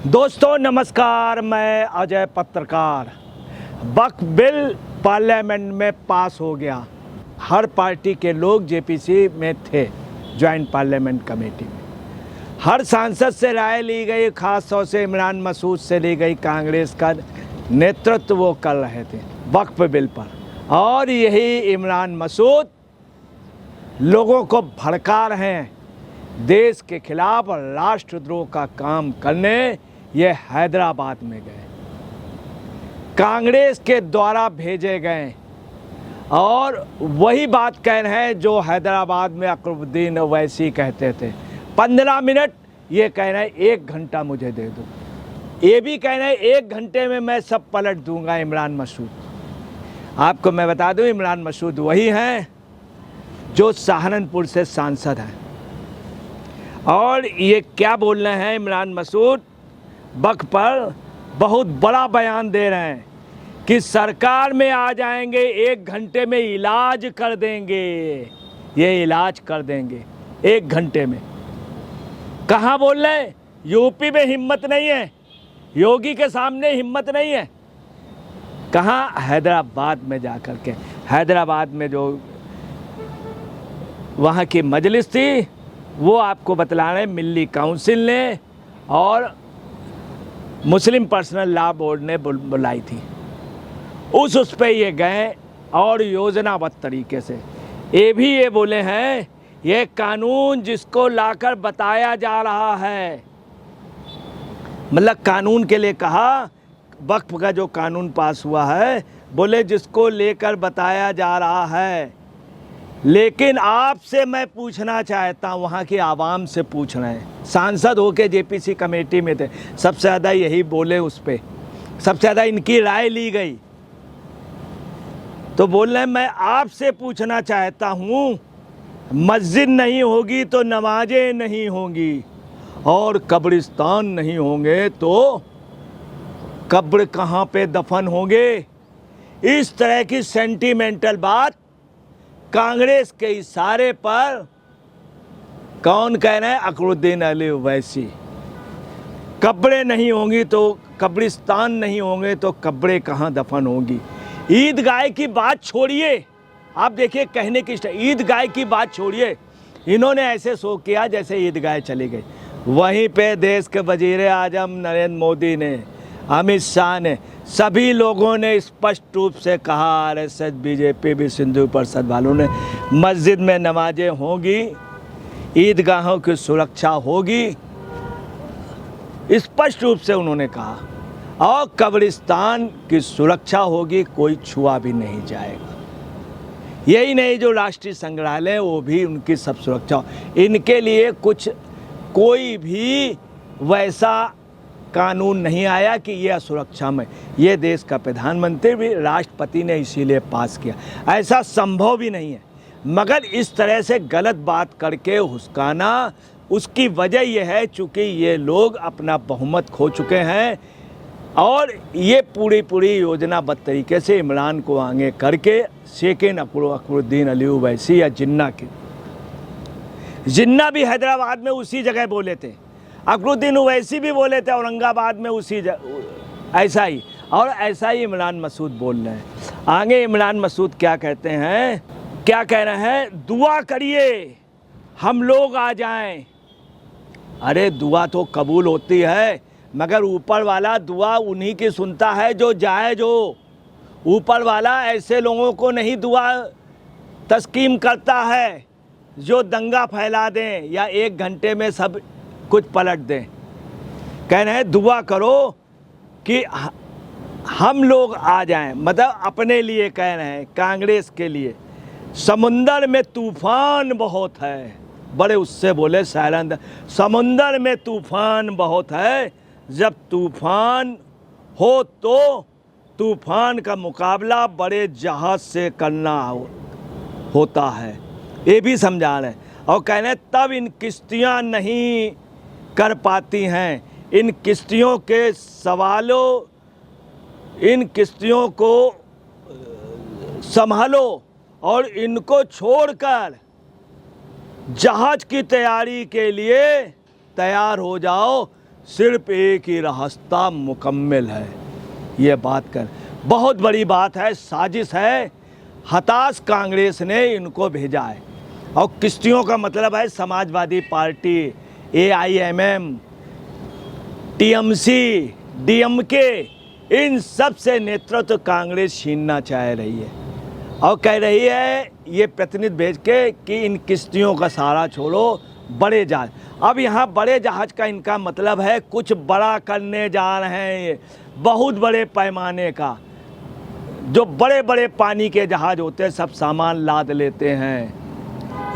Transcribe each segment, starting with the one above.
दोस्तों नमस्कार, मैं अजय पत्रकार। वक्फ बिल पार्लियामेंट में पास हो गया। हर पार्टी के लोग जेपीसी में थे, ज्वाइंट पार्लियामेंट कमेटी में। हर सांसद से राय ली गई, खास तौर से इमरान मसूद से ली गई। कांग्रेस का नेतृत्व वो कर रहे थे वक्फ बिल पर, और यही इमरान मसूद लोगों को भड़का रहे हैं देश के खिलाफ और राष्ट्रद्रोह का काम करने। ये हैदराबाद में गए, कांग्रेस के द्वारा भेजे गए, और वही बात कह रहे हैं जो हैदराबाद में अकबरुद्दीन ओवैसी कहते थे। 15 मिनट, ये कह रहे हैं 1 घंटा मुझे दे दो। ये भी कह रहे हैं 1 घंटे में मैं सब पलट दूंगा। इमरान मसूद, आपको मैं बता दूं, इमरान मसूद वही हैं जो सहारनपुर से सांसद हैं। और ये क्या बोल रहे हैं, इमरान मसूद वक्फ पर बहुत बड़ा बयान दे रहे हैं कि सरकार में आ जाएंगे, 1 घंटे में इलाज कर देंगे। ये इलाज कर देंगे 1 घंटे में। कहाँ बोल रहे हैं? यूपी में हिम्मत नहीं है, योगी के सामने हिम्मत नहीं है। कहाँ? हैदराबाद में जाकर के। हैदराबाद में जो वहाँ की मजलिस थी, वो आपको बतला रहे, मिल्ली काउंसिल ने और मुस्लिम पर्सनल लॉ बोर्ड ने बुलाई थी। उस पे ये गए और योजनाबद्ध तरीके से ये बोले हैं, ये कानून जिसको लाकर बताया जा रहा है, मतलब कानून के लिए कहा, वक्फ का जो कानून पास हुआ है, बोले जिसको लेकर बताया जा रहा है। लेकिन आपसे मैं पूछना चाहता हूँ, वहाँ की आवाम से पूछ रहे हैं, सांसद होके जेपीसी कमेटी में थे, सबसे ज़्यादा यही बोले, उस पर सबसे ज़्यादा इनकी राय ली गई। तो बोल रहे हैं, मैं आपसे पूछना चाहता हूँ, मस्जिद नहीं होगी तो नमाजें नहीं होंगी, और कब्रिस्तान नहीं होंगे तो कब्र कहाँ पे दफन होंगे? इस तरह की सेंटिमेंटल बात कांग्रेस के इशारे पर कौन कह रहे हैं? अकबरुद्दीन ओवैसी। कब्रें नहीं होंगी तो कब्रिस्तान नहीं होंगे तो कब्रें कहाँ दफन होंगी? ईदगाह की बात छोड़िए, आप देखिए कहने की ईदगाह की बात छोड़िए। इन्होंने ऐसे शो किया जैसे ईदगाह चली गई। वहीं पे देश के वजीर आजम नरेंद्र मोदी ने, अमित शाह ने, सभी लोगों ने स्पष्ट रूप से कहा, आरएसएस, बीजेपी भी, सिंधु परिषद वालों ने, मस्जिद में नमाजें होंगी, ईदगाहों की सुरक्षा होगी, स्पष्ट रूप से उन्होंने कहा, और कब्रिस्तान की सुरक्षा होगी, कोई छुआ भी नहीं जाएगा। यही नहीं, जो राष्ट्रीय संग्रहालय वो भी उनकी सब सुरक्षा हो। इनके लिए कोई भी वैसा कानून नहीं आया कि ये असुरक्षा में। ये देश का प्रधानमंत्री भी, राष्ट्रपति ने इसीलिए पास किया। ऐसा संभव भी नहीं है, मगर इस तरह से गलत बात करके हुस्काना, उसकी वजह यह है चूँकि ये लोग अपना बहुमत खो चुके हैं, और ये पूरी योजनाबद्ध तरीके से इमरान को आगे करके सेकेंड अकबरुद्दीन ओवैसी या जिन्ना भी हैदराबाद में उसी जगह बोले थे, अकबरुद्दीन ओवैसी भी बोले थे औरंगाबाद में उसी ऐसा ही, और ऐसा ही इमरान मसूद बोल रहे हैं। आगे इमरान मसूद क्या कहते हैं, क्या कह रहे हैं? दुआ करिए हम लोग आ जाएं। अरे दुआ तो कबूल होती है, मगर ऊपर वाला दुआ उन्हीं की सुनता है जो जायज़ हो। ऊपर वाला ऐसे लोगों को नहीं दुआ तस्कीम करता है जो दंगा फैला दें या 1 घंटे में सब कुछ पलट दें। कह रहे हैं दुआ करो कि हम लोग आ जाएं, मतलब अपने लिए कह रहे हैं, कांग्रेस के लिए। समुंदर में तूफान बहुत है, बड़े उससे बोले शायरान, समुंदर में तूफान बहुत है, जब तूफान हो तो तूफान का मुकाबला बड़े जहाज से करना होता है। ये भी समझा रहे हैं, और कह रहे हैं तब इन किश्तियाँ नहीं कर पाती हैं, इन किश्तियों के सवालों, इन किश्तियों को संभालो और इनको छोड़कर जहाज की तैयारी के लिए तैयार हो जाओ। सिर्फ एक ही रास्ता मुकम्मल है। ये बात कर बहुत बड़ी बात है, साजिश है। हताश कांग्रेस ने इनको भेजा है। और किश्तियों का मतलब है Samajwadi party, AIMM, TMC, DMK, इन सब से नेतृत्व कांग्रेस छीनना चाह रही है और कह रही है ये प्रतिनिधि भेज के कि इन किश्तियों का सहारा छोड़ो, बड़े जहाज। अब यहाँ बड़े जहाज का इनका मतलब है कुछ बड़ा करने जा रहे हैं, ये बहुत बड़े पैमाने का। जो बड़े बड़े पानी के जहाज होते हैं सब सामान लाद लेते हैं।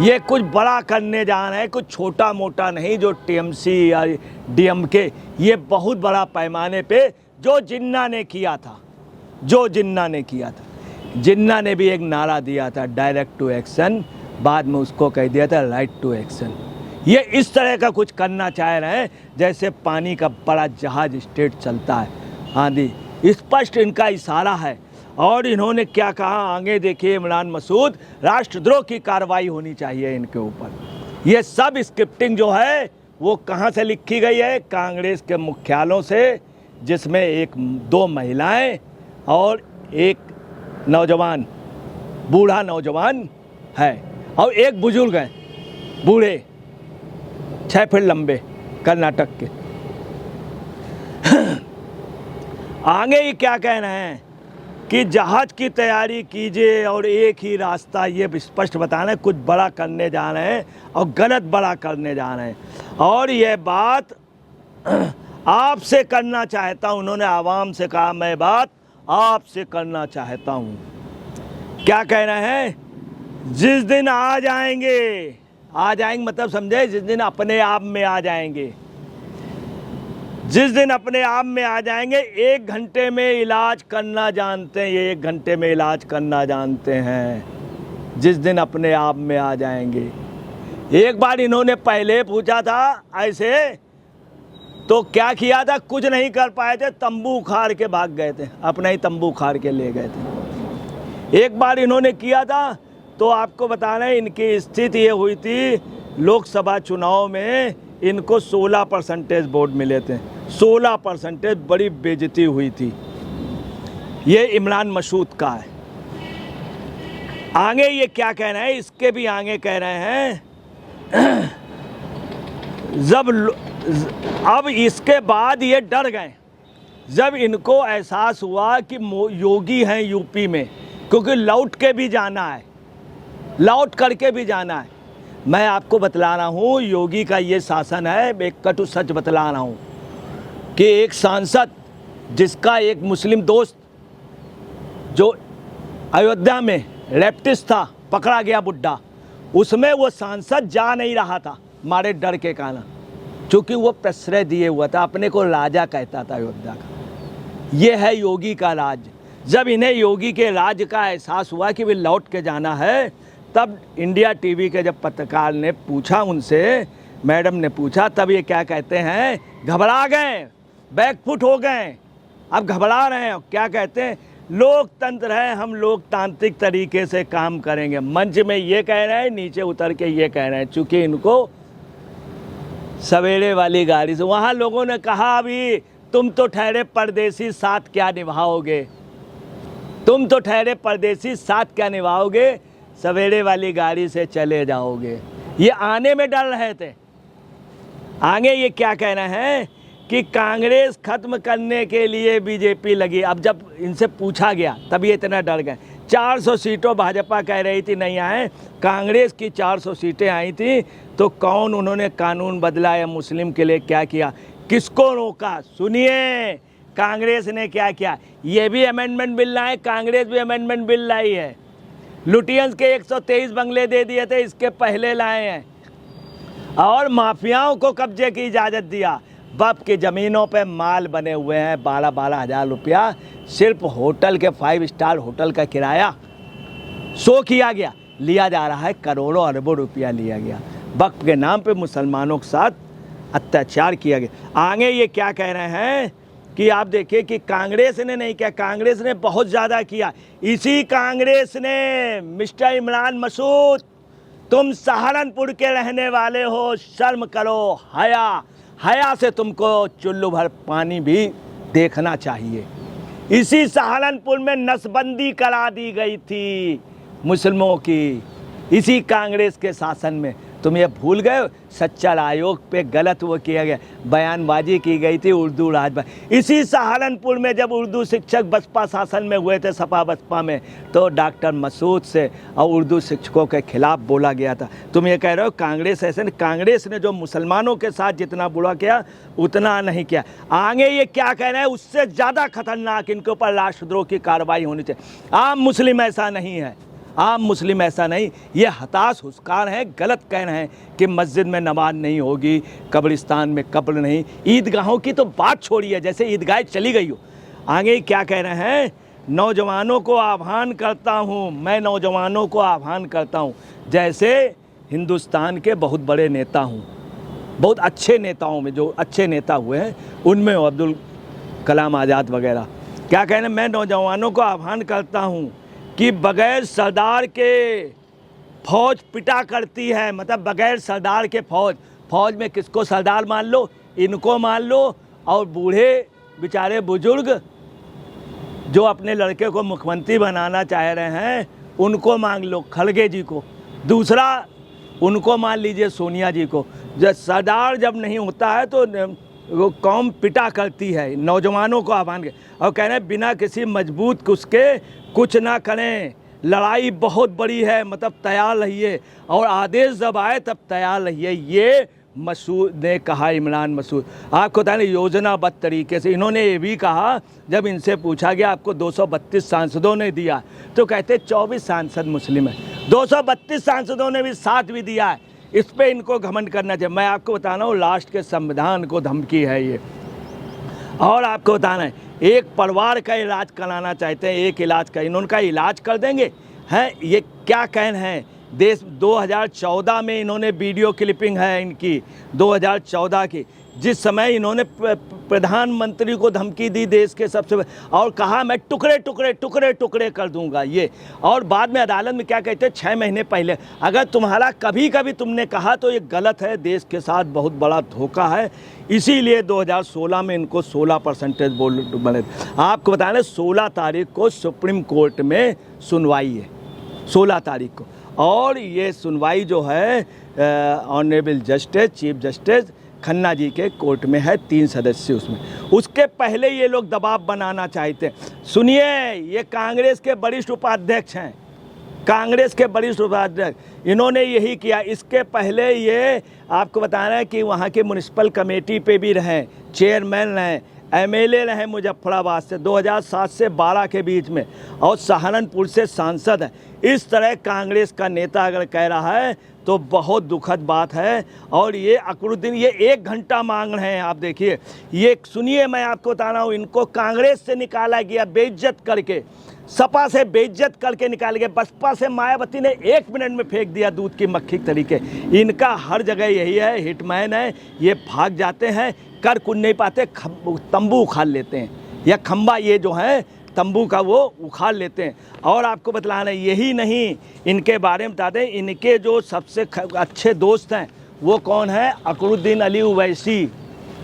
ये कुछ बड़ा करने जा रहे हैं, कुछ छोटा मोटा नहीं जो TMC या DMK, ये बहुत बड़ा पैमाने पे जो जिन्ना ने किया था, जिन्ना ने भी एक नारा दिया था डायरेक्ट टू एक्शन, बाद में उसको कह दिया था राइट टू एक्शन। ये इस तरह का कुछ करना चाह रहे हैं जैसे पानी का बड़ा जहाज स्टेट चलता है। आंधी स्पष्ट इनका इशारा है। और इन्होंने क्या कहा आगे देखिए, इमरान मसूद, राष्ट्रद्रोह की कार्रवाई होनी चाहिए इनके ऊपर। ये सब स्क्रिप्टिंग जो है वो कहाँ से लिखी गई है? कांग्रेस के मुख्यालयों से, जिसमें 2 महिलाएं और एक नौजवान, बूढ़ा नौजवान है और एक बुजुर्ग है, बूढ़े 6 फीट लंबे, कर्नाटक के। आगे ही क्या कह रहे हैं कि जहाज की तैयारी कीजिए और एक ही रास्ता, ये स्पष्ट बताना है कुछ बड़ा करने जा रहे हैं और गलत बड़ा करने जा रहे हैं। और ये बात आपसे करना चाहता हूँ, उन्होंने आवाम से कहा मैं बात आपसे करना चाहता हूँ। क्या कह रहे हैं? जिस दिन आ जाएंगे मतलब समझे, जिस दिन अपने आप में आ जाएंगे, जिस दिन अपने आप में आ जाएंगे, 1 घंटे में इलाज करना जानते हैं, ये 1 घंटे में इलाज करना जानते हैं। जिस दिन अपने आप में आ जाएंगे। एक बार इन्होंने पहले पूछा था ऐसे, तो क्या किया था? कुछ नहीं कर पाए थे, तंबू उखाड़ के भाग गए थे, अपना ही तंबू उखाड़ के ले गए थे। एक बार इन्होंने किया था तो आपको बताना है इनकी स्थिति ये हुई थी, लोकसभा चुनाव में इनको 16% वोट मिले थे, 16%, बड़ी बेइज्जती हुई थी। ये इमरान मसूद का है। आगे ये क्या कह रहे हैं? इसके भी आगे कह रहे हैं अब इसके बाद ये डर गए जब इनको एहसास हुआ कि योगी हैं यूपी में, क्योंकि लौट के भी जाना है, लौट करके भी जाना है। मैं आपको बतला रहा हूँ योगी का ये शासन है, एक कटु सच बतला रहा हूँ कि एक सांसद जिसका एक मुस्लिम दोस्त जो अयोध्या में रेप्टिस्ट था, पकड़ा गया बुड्ढा, उसमें वो सांसद जा नहीं रहा था मारे डर के कारण, क्योंकि वो प्रश्रय दिए हुआ था, अपने को राजा कहता था अयोध्या का। ये है योगी का राज। जब इन्हें योगी के राज का एहसास हुआ कि वे लौट के जाना है, तब इंडिया टीवी के जब पत्रकार ने पूछा उनसे, मैडम ने पूछा, तब ये क्या कहते हैं? घबरा गए, बैकफुट हो गए, अब घबरा रहे हैं। क्या कहते हैं? लोकतंत्र है, हम लोकतांत्रिक तरीके से काम करेंगे। मंच में ये कह रहे हैं, नीचे उतर के ये कह रहे हैं, चूँकि इनको सवेरे वाली गाड़ी से, वहाँ लोगों ने कहा अभी तुम तो ठहरे परदेसी, साथ क्या निभाओगे, तुम तो ठहरे परदेसी, साथ क्या निभाओगे, सवेरे वाली गाड़ी से चले जाओगे। ये आने में डर रहे थे। आगे ये क्या कह रहे हैं कि कांग्रेस खत्म करने के लिए बीजेपी लगी। अब जब इनसे पूछा गया तब ये इतना डर गए। 400 सीटों भाजपा कह रही थी नहीं आए, कांग्रेस की 400 सीटें आई थी, तो कौन उन्होंने कानून बदला या मुस्लिम के लिए क्या किया, किसको रोका? सुनिए कांग्रेस ने क्या किया। ये भी अमेंडमेंट बिल लाए, कांग्रेस भी अमेंडमेंट बिल लाई है। लुटियंस के 123 बंगले दे दिए थे, इसके पहले लाए हैं। और माफियाओं को कब्जे की इजाज़त दिया। बाप की ज़मीनों पे माल बने हुए हैं, 12-12 हज़ार रुपया सिर्फ होटल के 5 स्टार होटल का किराया शो किया गया, लिया जा रहा है, करोड़ों अरबों रुपया लिया गया। वक्फ के नाम पे मुसलमानों के साथ अत्याचार किया गया। आगे ये क्या कह रहे हैं कि आप देखिए कि कांग्रेस ने नहीं किया, कांग्रेस ने बहुत ज़्यादा किया। इसी कांग्रेस ने, मिस्टर इमरान मसूद, तुम सहारनपुर के रहने वाले हो, शर्म करो, हया। हया से तुमको चुल्लू भर पानी भी देखना चाहिए। इसी सहारनपुर में नसबंदी करा दी गई थी मुस्लिमों की, इसी कांग्रेस के शासन में। तुम ये भूल गए हो? सच्चर आयोग पे गलत वो किया गया, बयानबाजी की गई थी उर्दू राज। इसी सहारनपुर में जब उर्दू शिक्षक बसपा शासन में हुए थे, सपा बसपा में, तो डॉक्टर मसूद से और उर्दू शिक्षकों के खिलाफ बोला गया था। तुम ये कह रहे हो कांग्रेस ऐसे नहीं, कांग्रेस ने जो मुसलमानों के साथ जितना बुरा किया उतना नहीं किया। आगे ये क्या कह रहे हैं, उससे ज़्यादा खतरनाक इनके ऊपर राष्ट्रद्रोह की कार्रवाई होनी चाहिए। आम मुस्लिम ऐसा नहीं है, आम मुस्लिम ऐसा नहीं, ये हताश हुस्कार हैं, गलत कह रहे हैं कि मस्जिद में नमाज नहीं होगी, कब्रिस्तान में कब्र नहीं। ईदगाहों की तो बात छोड़िए, जैसे ईदगाह चली गई हो। आगे क्या कह रहे हैं, नौजवानों को आह्वान करता हूँ, मैं नौजवानों को आह्वान करता हूँ, जैसे हिंदुस्तान के बहुत बड़े नेता हूँ, बहुत अच्छे नेताओं में जो अच्छे नेता हुए हैं उनमें अब्दुल कलाम आज़ाद वगैरह। क्या कह रहे हैं, मैं नौजवानों को आह्वान करता हूँ कि बगैर सरदार के फौज पिटा करती है, मतलब बगैर सरदार के फौज में किसको सरदार मान लो, इनको मान लो, और बूढ़े बेचारे बुजुर्ग जो अपने लड़के को मुख्यमंत्री बनाना चाह रहे हैं उनको मान लो, खड़गे जी को। दूसरा उनको मान लीजिए, सोनिया जी को। जब सरदार जब नहीं होता है तो वो कौम पिटा करती है। नौजवानों को आह्वान और कह रहे हैं बिना किसी मजबूत उसके कुछ ना करें, लड़ाई बहुत बड़ी है, मतलब तैयार रहिए, और आदेश जब आए तब तैयार रहिए। ये मसूद ने कहा, इमरान मसूद। आपको बताएं योजनाबद्ध तरीके से इन्होंने ये भी कहा, जब इनसे पूछा गया आपको 232 सांसदों ने दिया, तो कहते 24 सांसद मुस्लिम है, 232 सांसदों ने भी साथ भी दिया है। इस पे इनको घमंड करना चाहिए। मैं आपको बता रहा हूँ, राष्ट्र के संविधान को धमकी है ये। और आपको बताना है, एक परिवार का इलाज कराना चाहते हैं, एक इलाज का, इन्होंने इलाज कर देंगे हैं। ये क्या कहन है, देश 2014 में इन्होंने वीडियो क्लिपिंग है इनकी 2014 की, जिस समय इन्होंने प्रधानमंत्री को धमकी दी देश के सबसे, और कहा मैं टुकड़े टुकड़े टुकड़े टुकड़े कर दूंगा ये। और बाद में अदालत में क्या कहते हैं, 6 महीने पहले, अगर तुम्हारा कभी कभी तुमने कहा तो ये गलत है, देश के साथ बहुत बड़ा धोखा है। इसीलिए 2016 में इनको 16% बोल बने। आपको बताना 16 तारीख को सुप्रीम कोर्ट में सुनवाई है, 16 तारीख को। और ये सुनवाई जो है honourable justice, chief justice Khanna ji के कोर्ट में है, 3 सदस्य उसमें। उसके पहले ये लोग दबाव बनाना चाहते हैं। सुनिए, ये कांग्रेस के वरिष्ठ उपाध्यक्ष हैं, कांग्रेस के वरिष्ठ उपाध्यक्ष, इन्होंने यही किया। इसके पहले ये आपको बताना है कि वहाँ के म्यूनिसिपल कमेटी पे भी रहे, चेयरमैन रहे, एमएलए रहे मुजफ्फराबाद से 2007 से 12 के बीच में, और सहारनपुर से सांसद हैं। इस तरह कांग्रेस का नेता अगर कह रहा है तो बहुत दुखद बात है। और ये अकरुद्दीन ये 1 घंटा मांग रहे हैं, आप देखिए। ये सुनिए, मैं आपको बता रहा हूँ, इनको कांग्रेस से निकाला गया बेइज्जत करके, सपा से बेइज्जत करके निकाल गया, बसपा से मायावती ने 1 मिनट में फेंक दिया दूध की मक्खी के तरीके। इनका हर जगह यही है, हिटमैन है, ये भाग जाते हैं, कर कुछ नहीं पाते, तंबू उखाड़ लेते हैं, या खंबा ये जो है तंबू का वो उखाड़ लेते हैं। और आपको बतलाना यही नहीं, इनके बारे में बता दें, इनके जो सबसे अच्छे दोस्त हैं वो कौन है, अकरुद्दीन अली ओवैसी।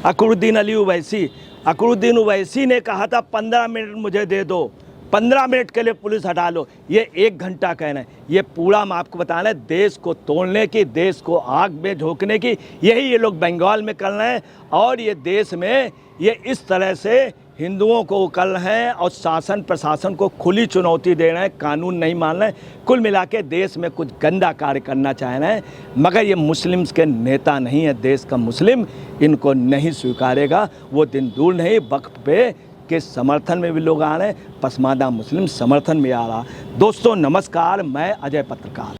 अकरुद्दीन अली ओवैसी, अकरुद्दीन ओवैसी ने कहा था 15 मिनट मुझे दे दो, 15 मिनट के लिए पुलिस हटा लो। ये 1 घंटा कहना है। ये पूरा मैं आपको बताना है, देश को तोड़ने की, देश को आग में झोंकने की, यही ये लोग बंगाल में कर रहे हैं। और ये देश में ये इस तरह से हिंदुओं को कर रहे हैं और शासन प्रशासन को खुली चुनौती दे रहे हैं, कानून नहीं मान रहे हैं। कुल मिला के देश में कुछ गंदा कार्य करना चाह रहे हैं, मगर ये मुस्लिम्स के नेता नहीं है, देश का मुस्लिम इनको नहीं स्वीकारेगा। वो दिन दूर नहीं, वक्फ पे के समर्थन में भी लोग आ रहे हैं, पसमानदा मुस्लिम समर्थन में आ रहा। दोस्तों नमस्कार, मैं अजय पत्रकार।